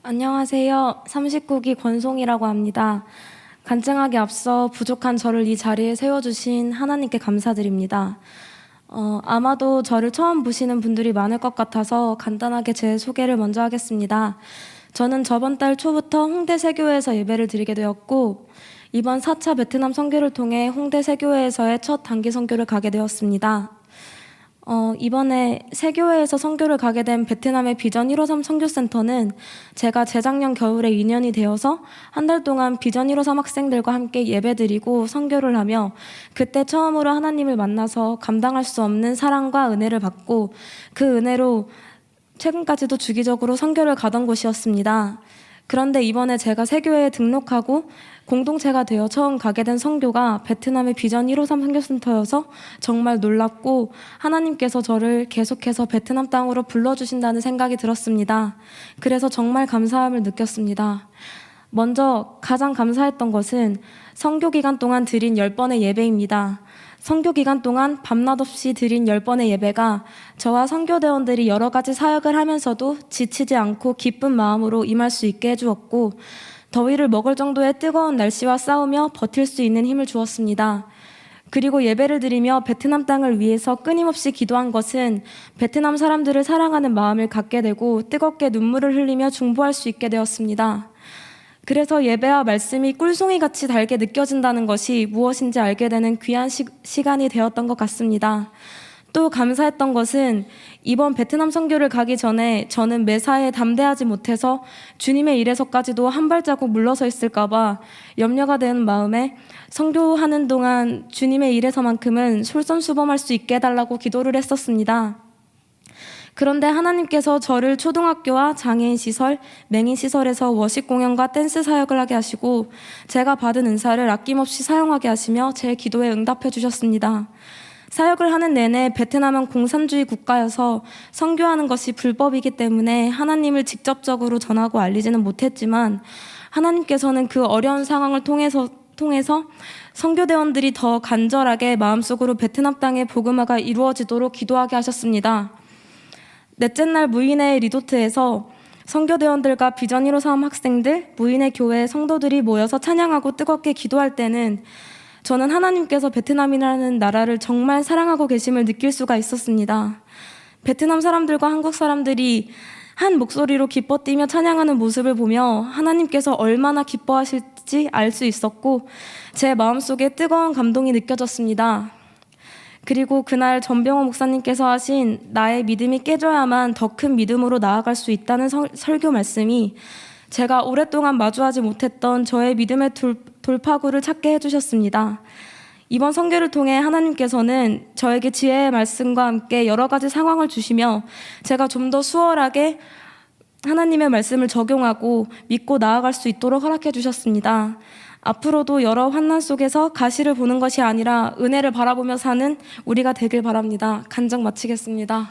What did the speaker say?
안녕하세요. 39기 권송이라고 합니다. 간증하기 앞서 부족한 저를 이 자리에 세워주신 하나님께 감사드립니다. 아마도 저를 처음 보시는 분들이 많을 것 같아서 간단하게 제 소개를 먼저 하겠습니다. 저는 저번 달 초부터 홍대 세교회에서 예배를 드리게 되었고 이번 4차 베트남 선교를 통해 홍대 세교회에서의 첫 단기 선교를 가게 되었습니다. 이번에 세교회에서 선교를 가게 된 베트남의 비전 153 선교센터는 제가 재작년 겨울에 인연이 되어서 한 달 동안 비전 153 학생들과 함께 예배드리고 선교를 하며 그때 처음으로 하나님을 만나서 감당할 수 없는 사랑과 은혜를 받고 그 은혜로 최근까지도 주기적으로 선교를 가던 곳이었습니다. 그런데 이번에 제가 세교회에 등록하고 공동체가 되어 처음 가게 된 선교가 베트남의 비전 153 선교센터여서 정말 놀랍고 하나님께서 저를 계속해서 베트남 땅으로 불러주신다는 생각이 들었습니다. 그래서 정말 감사함을 느꼈습니다. 먼저 가장 감사했던 것은 선교 기간 동안 드린 10번의 예배입니다. 선교 기간 동안 밤낮 없이 드린 10번의 예배가 저와 선교대원들이 여러 가지 사역을 하면서도 지치지 않고 기쁜 마음으로 임할 수 있게 해주었고 더위를 먹을 정도의 뜨거운 날씨와 싸우며 버틸 수 있는 힘을 주었습니다. 그리고 예배를 드리며 베트남 땅을 위해서 끊임없이 기도한 것은 베트남 사람들을 사랑하는 마음을 갖게 되고 뜨겁게 눈물을 흘리며 중보할 수 있게 되었습니다. 그래서 예배와 말씀이 꿀송이같이 달게 느껴진다는 것이 무엇인지 알게 되는 귀한 시간이 되었던 것 같습니다. 또 감사했던 것은 이번 베트남 선교를 가기 전에 저는 매사에 담대하지 못해서 주님의 일에서까지도 한 발자국 물러서 있을까 봐 염려가 되는 마음에 선교하는 동안 주님의 일에서만큼은 솔선수범할 수 있게 해달라고 기도를 했었습니다. 그런데 하나님께서 저를 초등학교와 장애인 시설, 맹인 시설에서 워십 공연과 댄스 사역을 하게 하시고 제가 받은 은사를 아낌없이 사용하게 하시며 제 기도에 응답해 주셨습니다. 사역을 하는 내내 베트남은 공산주의 국가여서 선교하는 것이 불법이기 때문에 하나님을 직접적으로 전하고 알리지는 못했지만 하나님께서는 그 어려운 상황을 통해서 선교대원들이 더 간절하게 마음속으로 베트남 땅의 복음화가 이루어지도록 기도하게 하셨습니다. 넷째 날 무인의 리조트에서 선교대원들과 비전 153 학생들, 무인의 교회 성도들이 모여서 찬양하고 뜨겁게 기도할 때는 저는 하나님께서 베트남이라는 나라를 정말 사랑하고 계심을 느낄 수가 있었습니다. 베트남 사람들과 한국 사람들이 한 목소리로 기뻐 뛰며 찬양하는 모습을 보며 하나님께서 얼마나 기뻐하실지 알 수 있었고 제 마음속에 뜨거운 감동이 느껴졌습니다. 그리고 그날 전병호 목사님께서 하신 나의 믿음이 깨져야만 더 큰 믿음으로 나아갈 수 있다는 설교 말씀이 제가 오랫동안 마주하지 못했던 저의 믿음의 돌파구를 찾게 해주셨습니다. 이번 선교를 통해 하나님께서는 저에게 지혜의 말씀과 함께 여러 가지 상황을 주시며 제가 좀 더 수월하게 하나님의 말씀을 적용하고 믿고 나아갈 수 있도록 허락해 주셨습니다. 앞으로도 여러 환난 속에서 가시를 보는 것이 아니라 은혜를 바라보며 사는 우리가 되길 바랍니다. 간증 마치겠습니다.